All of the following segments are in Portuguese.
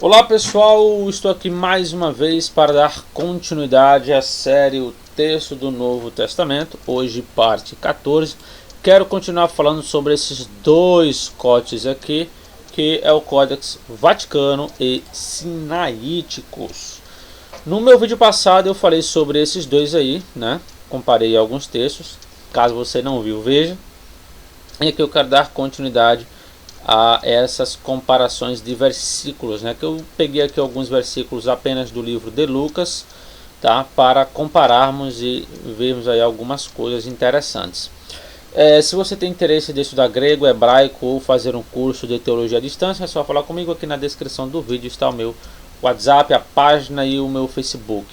Olá pessoal, estou aqui mais uma vez para dar continuidade à série O Texto do Novo Testamento, hoje parte 14. Quero continuar falando sobre esses dois códices aqui, que é o Códex Vaticano e Sinaíticos. No meu vídeo passado eu falei sobre esses dois aí, né? Comparei alguns textos, caso você não viu, veja. E aqui eu quero dar continuidade a essas comparações de versículos, né? Que eu peguei aqui alguns versículos apenas do livro de Lucas, tá? Para compararmos e vermos aí algumas coisas interessantes. Se você tem interesse de estudar grego, hebraico ou fazer um curso de teologia à distância, é só falar comigo. Aqui na descrição do vídeo está o meu WhatsApp, a página e o meu Facebook,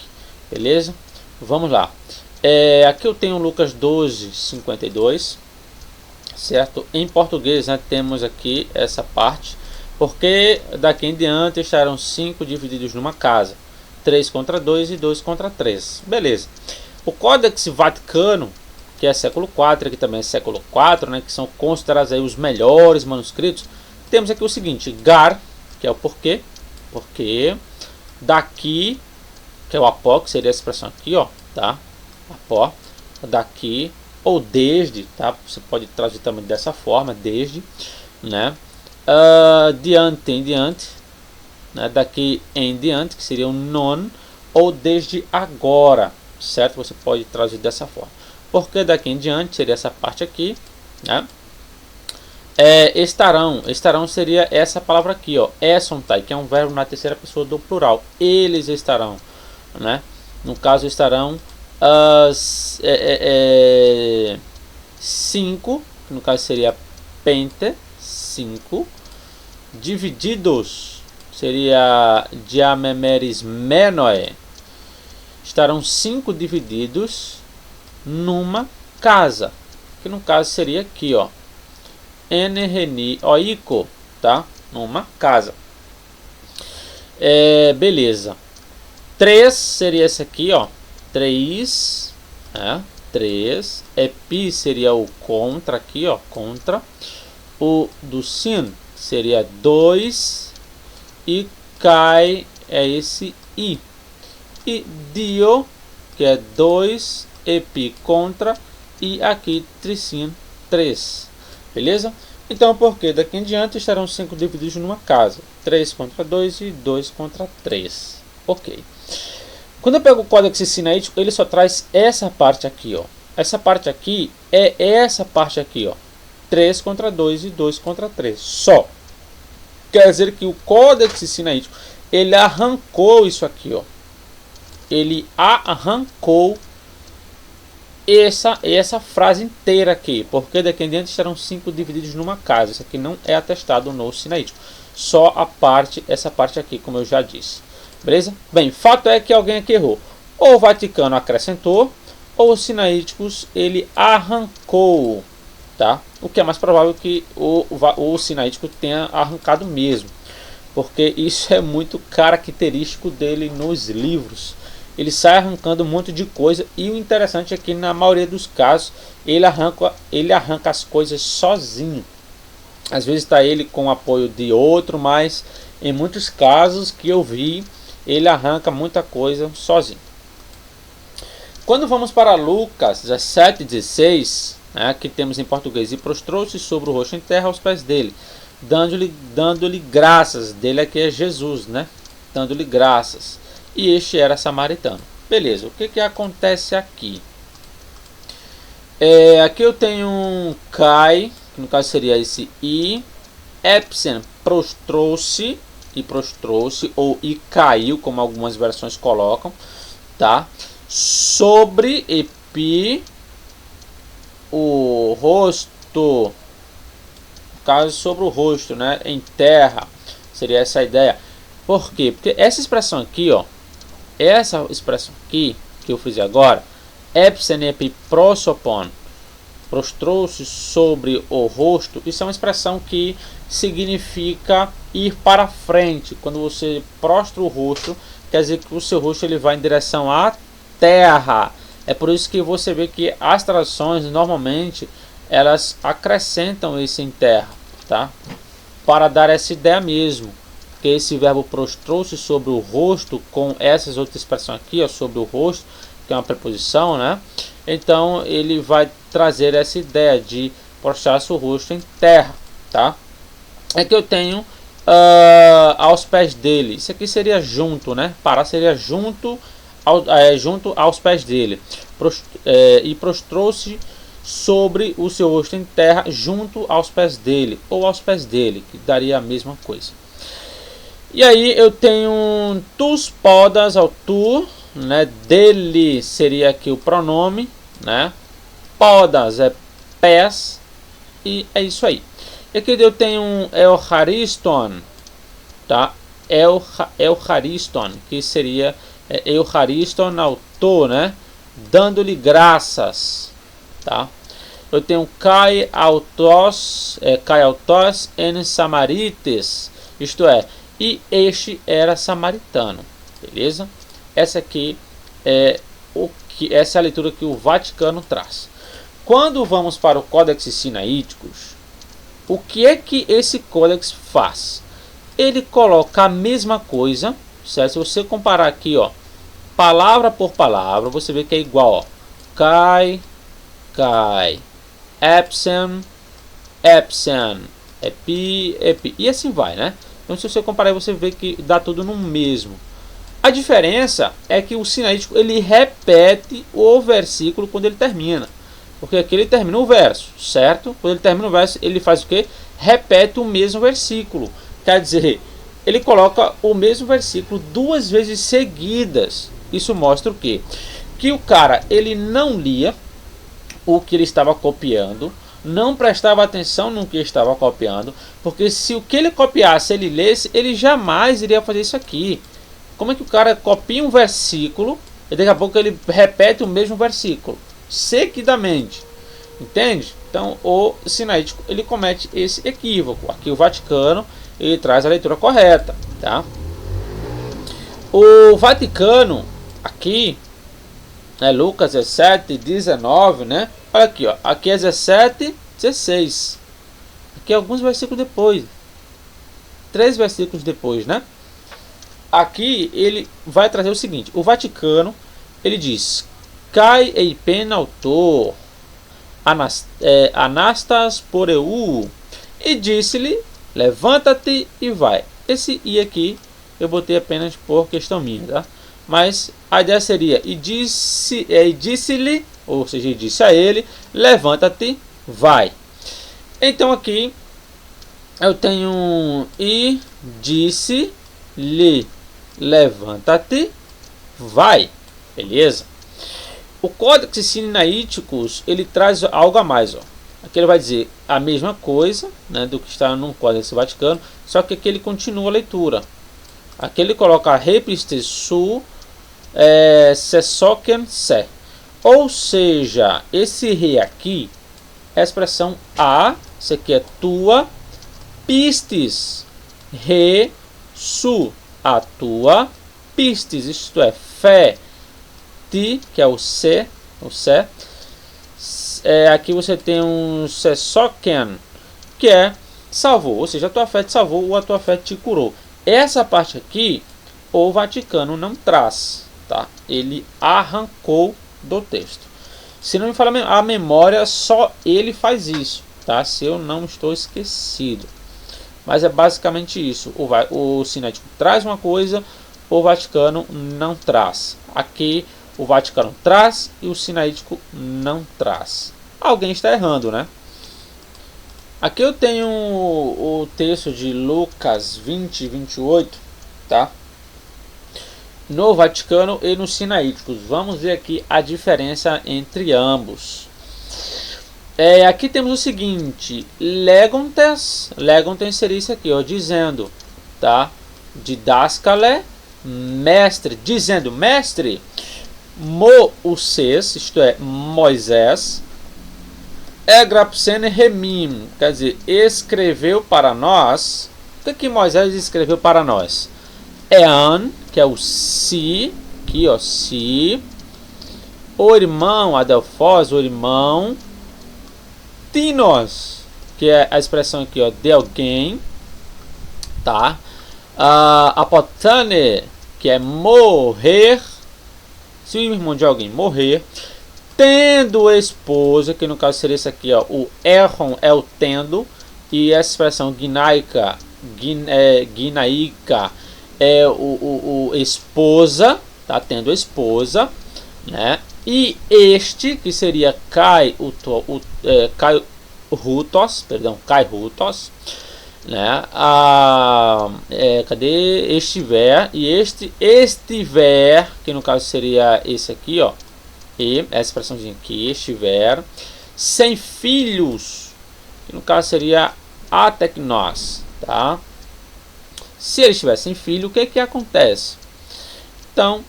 beleza? Vamos lá. Aqui eu tenho Lucas 12:52. Certo? Em português, né, temos aqui essa parte, porque daqui em diante estarão 5 divididos numa casa, 3 contra 2 e 2 contra 3. Beleza. O Códex Vaticano, que é século IV, aqui também é século IV, né, que são considerados aí os melhores manuscritos. Temos aqui o seguinte: gar, que é o porquê, porque daqui, que é o apó, que seria a expressão aqui, ó, tá? Apó, daqui, ou desde, tá? Você pode traduzir também dessa forma, desde, né? Diante em diante, né? Daqui em diante, que seria o non, ou desde agora, certo? Você pode traduzir dessa forma. Porque daqui em diante seria essa parte aqui, né? Estarão seria essa palavra aqui, ó, esontai, que é um verbo na terceira pessoa do plural. Eles estarão, né? No caso estarão 5, que no caso seria pente, 5, divididos, seria diamemeris menoe, estarão 5 divididos numa casa, que no caso seria aqui, ó, enereni oiko, tá? Numa casa. Beleza. 3 seria esse aqui, ó. 3, 3, pi seria o contra aqui, ó, contra. O do sin seria 2 e kai é esse i. E dio, que é 2, pi contra, e aqui trisin 3. Beleza? Então, porque daqui em diante estarão 5 divididos numa casa, 3 contra 2 e 2 contra 3. Ok. Quando eu pego o Códex Sinaítico, ele só traz essa parte aqui, ó. Essa parte aqui é essa parte aqui, ó. 3 contra 2 e 2 contra 3. Só. Quer dizer que o Códex Sinaítico, ele arrancou isso aqui, ó. Ele arrancou essa frase inteira aqui. Porque daqui em diante estarão 5 divididos numa casa. Isso aqui não é atestado no Sinaítico. Só a parte, essa parte aqui, como eu já disse. Beleza? Bem, fato é que alguém aqui errou. Ou o Vaticano acrescentou, ou os Sinaíticos ele arrancou, tá? O que é mais provável que o Sinaítico tenha arrancado mesmo, porque isso é muito característico dele nos livros. Ele sai arrancando um monte de coisa, e o interessante é que na maioria dos casos ele arranca as coisas sozinho. Às vezes está ele com o apoio de outro, mas em muitos casos que eu vi, ele arranca muita coisa sozinho. Quando vamos para Lucas 17:16, né, que temos em português: e prostrou-se sobre o rosto em terra aos pés dele, dando-lhe graças. Dele aqui é Jesus, né? Dando-lhe graças. E este era samaritano. Beleza, o que acontece aqui? Aqui eu tenho um kai, que no caso seria esse i, epsen, prostrou-se, e prostrou-se, ou e caiu, como algumas versões colocam, tá? Sobre epi, o rosto, no caso sobre o rosto, né? Em terra, seria essa a ideia. Por quê? Porque essa expressão aqui, ó, essa expressão aqui que eu fiz agora, epsen epi prosopon, prostrou-se sobre o rosto, isso é uma expressão que significa ir para frente. Quando você prostra o rosto, quer dizer que o seu rosto ele vai em direção à terra. É por isso que você vê que as traduções normalmente elas acrescentam esse em terra, tá? Para dar essa ideia mesmo, porque esse verbo prostrou-se sobre o rosto com essas outras expressões aqui, ó, sobre o rosto, que é uma preposição, né? Então ele vai trazer essa ideia de prostrar-se o rosto em terra, tá? É que eu tenho aos pés dele. Isso aqui seria junto, né? Parar seria junto, junto aos pés dele. E prostrou-se sobre o seu rosto em terra, junto aos pés dele, ou aos pés dele, que daria a mesma coisa. E aí eu tenho tus podas ao tu, né? Dele seria aqui o pronome, né? Podas é pés, e é isso aí. E aqui eu tenho um euchariston, tá? Euchariston, que seria euchariston ao to, né? Dando-lhe graças, tá? Eu tenho kai autos en samarites, isto é, e este era samaritano, beleza? Essa aqui essa é a leitura que o Vaticano traz. Quando vamos para o Codex Sinaíticos, o que é que esse códex faz? Ele coloca a mesma coisa, certo? Se você comparar aqui, ó, palavra por palavra, você vê que é igual, ó. Kai, epsen, epi, e assim vai, né? Então se você comparar, você vê que dá tudo no mesmo. A diferença é que o sinaítico ele repete o versículo quando ele termina. Porque aqui ele termina o verso, certo? Quando ele termina o verso, ele faz o quê? Repete o mesmo versículo. Quer dizer, ele coloca o mesmo versículo duas vezes seguidas. Isso mostra o quê? Que o cara, ele não lia o que ele estava copiando, não prestava atenção no que estava copiando, porque se o que ele copiasse, ele lesse, ele jamais iria fazer isso aqui. Como é que o cara copia um versículo e daqui a pouco ele repete o mesmo versículo seguidamente, entende? Então o sinaítico ele comete esse equívoco. Aqui o Vaticano ele traz a leitura correta, tá? O Vaticano aqui é Lucas 17, 19, né? Olha aqui, ó, aqui é 17, 16. Aqui é alguns versículos depois, 3 versículos depois, né? Aqui ele vai trazer o seguinte: o Vaticano ele diz Kai eipen autor anastas poreu, e disse-lhe levanta-te e vai. Esse i aqui eu botei apenas por questão minha, tá? Mas a ideia seria e disse-lhe, ou seja, disse a ele, levanta-te, vai. Então aqui eu tenho e disse-lhe, levanta-te, vai, beleza? O Códex Sinaíticos ele traz algo a mais, ó. Aqui ele vai dizer a mesma coisa, né, do que está no Códex Vaticano, só que aqui ele continua a leitura. Aqui ele coloca repiste su se soken se, ou seja, esse re aqui é a expressão a, isso aqui é tua, pistes, re, su, a tua, pistes, isto é, fé, ti, que é o se, aqui você tem um se soken, que é salvou, ou seja, a tua fé te salvou ou a tua fé te curou. Essa parte aqui o Vaticano não traz, tá? Ele arrancou do texto. Se não me fala a memória, só ele faz isso, tá? Se eu não estou esquecido. Mas é basicamente isso. O Sinético traz uma coisa, o Vaticano não traz. Aqui o Vaticano traz e o Sinaítico não traz. Alguém está errando, né? Aqui eu tenho o texto de Lucas 20, 28, tá? No Vaticano e no Sinaíticos. Vamos ver aqui a diferença entre ambos. Aqui temos o seguinte: legontes seria isso aqui, ó, dizendo, tá? Didaskale, mestre, dizendo, mestre, Moisés, isto é, Moisés, egrapsene remim, quer dizer, escreveu para nós. O que Moisés escreveu para nós? Ean, que é o si, aqui ó, si, o irmão, adelfós, o irmão, tinos, que é a expressão aqui ó, de alguém, tá? Apotane, que é morrer. Se o irmão de alguém morrer, tendo esposa, que no caso seria isso aqui, ó, o erron é o tendo, e essa expressão ginaica é o esposa, tá? Tendo esposa, né? E este, que seria kai rutos, né? Cadê estiver? E este estiver, que no caso seria esse aqui, ó, e essa expressãozinha aqui, estiver sem filhos, que no caso seria ateknos, tá? Se ele estiver sem filho, o que acontece? Então,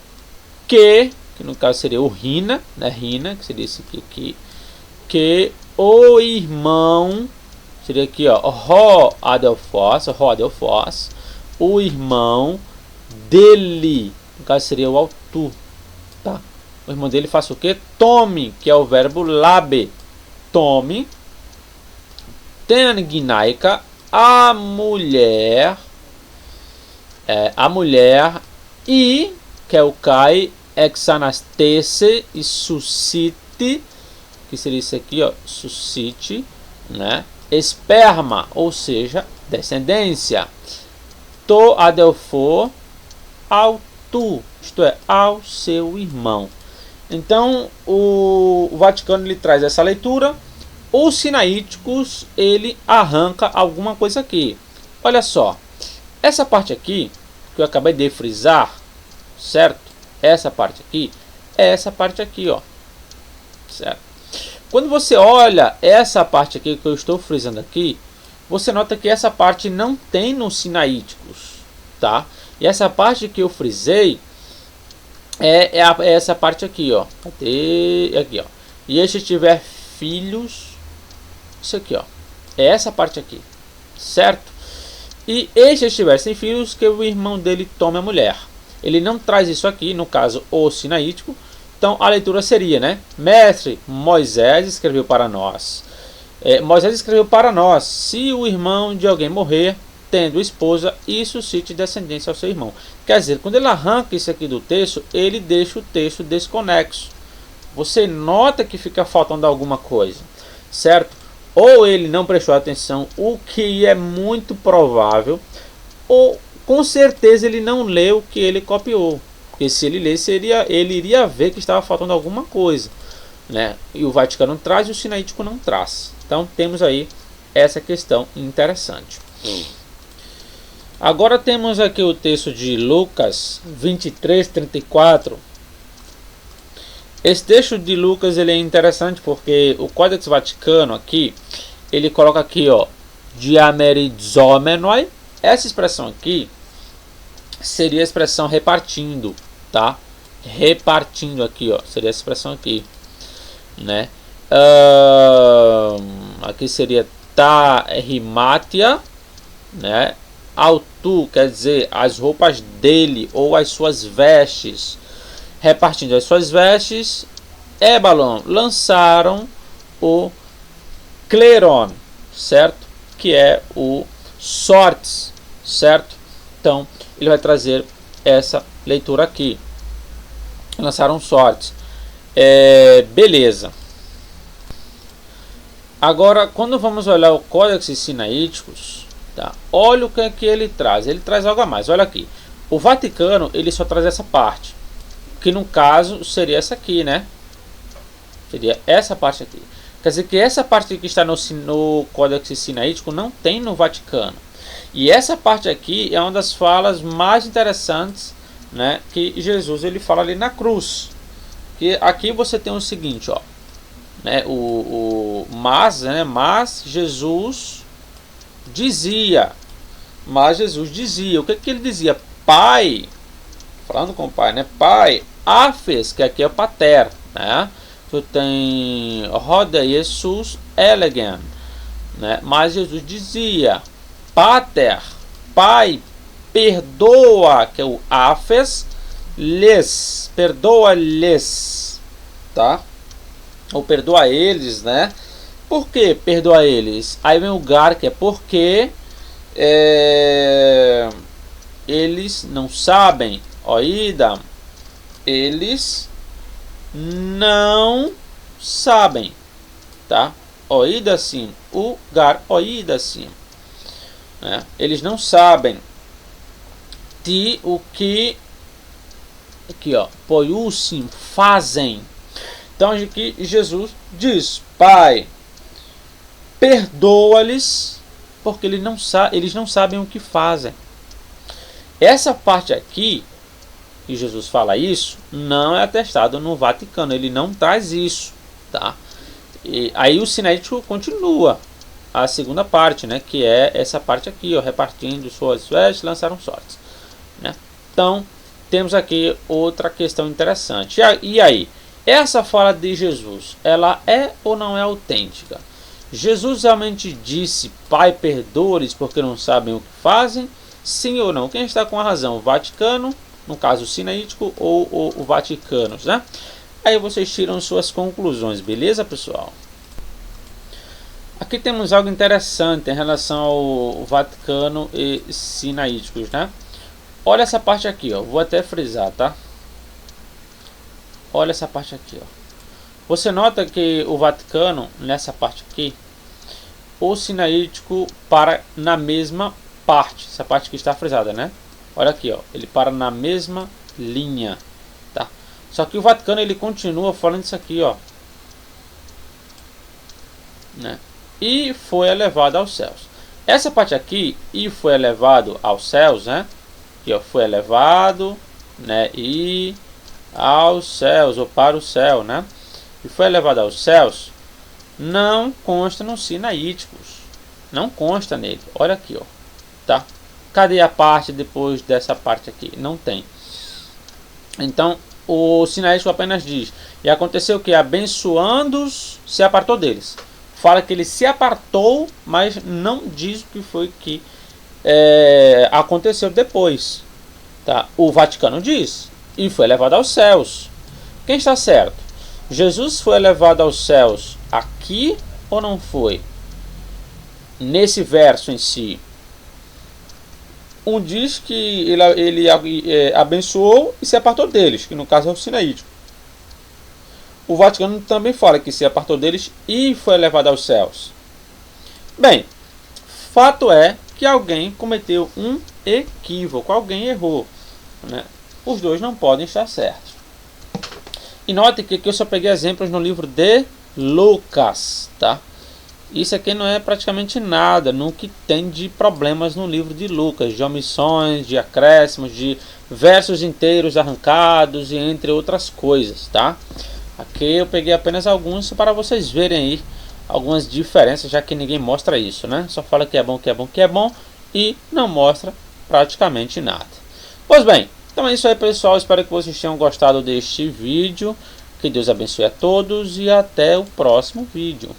que no caso seria o rina, né? Rina, que seria esse aqui, que o irmão seria aqui, ó, ro adelfos, o irmão dele, no caso seria o autor, tá? O irmão dele faça o que? Tome, que é o verbo labe, tome, tenaginaika, a mulher, e, que é o kai, exanastese e suscite, que seria isso aqui, ó, suscite, né? Esperma, ou seja, descendência. To adelfo ao tu, isto é, ao seu irmão. Então, o Vaticano ele traz essa leitura. Os sinaíticos, ele arranca alguma coisa aqui. Olha só, essa parte aqui, que eu acabei de frisar, certo? Essa parte aqui, é essa parte aqui, ó, certo? Quando você olha essa parte aqui que eu estou frisando aqui, você nota que essa parte não tem nos sinaíticos, tá? E essa parte que eu frisei é essa parte aqui, ó. Aqui, ó. E este tiver filhos, isso aqui, ó. É essa parte aqui, certo? E este estiver sem filhos, que o irmão dele tome a mulher. Ele não traz isso aqui, no caso, o sinaítico. Então, a leitura seria, né? Mestre, Moisés escreveu para nós. Moisés escreveu para nós. Se o irmão de alguém morrer, tendo esposa, e suscite descendência ao seu irmão. Quer dizer, quando ele arranca isso aqui do texto, ele deixa o texto desconexo. Você nota que fica faltando alguma coisa, certo? Ou ele não prestou atenção, o que é muito provável, ou com certeza ele não leu o que ele copiou. Porque se ele lesse, ele iria ver que estava faltando alguma coisa, né? E o Vaticano traz e o sinaítico não traz. Então temos aí essa questão interessante. Agora temos aqui o texto de Lucas 23:34. Esse texto de Lucas ele é interessante porque o Códex Vaticano aqui, ele coloca aqui, ó, diamerizomenoi. Essa expressão aqui seria a expressão repartindo, tá? Repartindo aqui, ó, seria essa expressão aqui, né? Aqui seria rimatia, né? Autu quer dizer as roupas dele ou as suas vestes. Repartindo as suas vestes, Ebalon lançaram o cleron, certo? Que é o sortes, certo? Então, ele vai trazer essa leitura aqui. Lançaram sortes. Beleza. Agora, quando vamos olhar o Códex Sinaíticos, tá? Olha o que é que ele traz. Ele traz algo a mais. Olha aqui. O Vaticano, ele só traz essa parte. Que no caso seria essa aqui, né? Seria essa parte aqui. Quer dizer que essa parte que está no Códex Sinaítico não tem no Vaticano. E essa parte aqui é uma das falas mais interessantes, né? Que Jesus ele fala ali na cruz. Que aqui você tem o seguinte, ó, né? Mas Jesus dizia. O que ele dizia? Pai, falando com o pai, né? Pai, afes, que aqui é o pater, né? Tu tem roda Jesus elegant, né? Mas Jesus dizia, pater, pai, perdoa, que é o afes, perdoa-lhes, tá? Ou perdoa eles, né? Por que perdoa eles? Aí vem o gar, que é porque eles não sabem. Oidam. Eles não sabem, tá? Oidasim, o gar oidasim, né? Eles não sabem de o que aqui, ó, poiusim, fazem. Então aqui Jesus diz: Pai, perdoa-lhes, porque eles não sabem o que fazem. Essa parte aqui que Jesus fala isso não é atestado no Vaticano, ele não traz isso, tá? E aí o sinaítico continua a segunda parte, né, que é essa parte aqui, ó, repartindo suas vestes, lançaram sortes, né? Então temos aqui outra questão interessante. E aí, essa fala de Jesus, ela é ou não é autêntica? Jesus realmente disse: Pai, perdoa-lhes porque não sabem o que fazem? Sim ou não? Quem está com a razão? O Vaticano, no caso o sinaítico, ou o Vaticano, né? Aí vocês tiram suas conclusões, beleza, pessoal? Aqui temos algo interessante em relação ao Vaticano e sinaíticos, né? Olha essa parte aqui, ó. Vou até frisar, tá? Olha essa parte aqui, ó. Você nota que o Vaticano, nessa parte aqui, o sinaítico para na mesma parte. Essa parte que está frisada, né? Olha aqui, ó. Ele para na mesma linha, tá? Só que o Vaticano, ele continua falando isso aqui, ó, né? E foi elevado aos céus. Essa parte aqui, e foi elevado aos céus, né? Aqui, ó, foi elevado, né? E aos céus, ou para o céu, né? E foi elevado aos céus, não consta nos sinaíticos. Não consta nele. Olha aqui, ó, tá? Cadê a parte depois dessa parte aqui? Não tem. Então, o sinaítico apenas diz: e aconteceu que, abençoando-os, se apartou deles. Fala que ele se apartou, mas não diz o que foi que aconteceu depois, tá? O Vaticano diz: e foi elevado aos céus. Quem está certo? Jesus foi elevado aos céus aqui ou não foi? Nesse verso em si, um diz que ele abençoou e se apartou deles, que no caso é o sinaítico. O Vaticano também fala que se apartou deles e foi elevado aos céus. Bem, fato é que alguém cometeu um equívoco, alguém errou, né? Os dois não podem estar certos. E note que aqui eu só peguei exemplos no livro de Lucas, tá? Isso aqui não é praticamente nada no que tem de problemas no livro de Lucas, de omissões, de acréscimos, de versos inteiros arrancados e entre outras coisas, tá? Aqui eu peguei apenas alguns para vocês verem aí algumas diferenças, já que ninguém mostra isso, né? Só fala que é bom, que é bom, que é bom e não mostra praticamente nada. Pois bem, então é isso aí, pessoal. Espero que vocês tenham gostado deste vídeo. Que Deus abençoe a todos e até o próximo vídeo.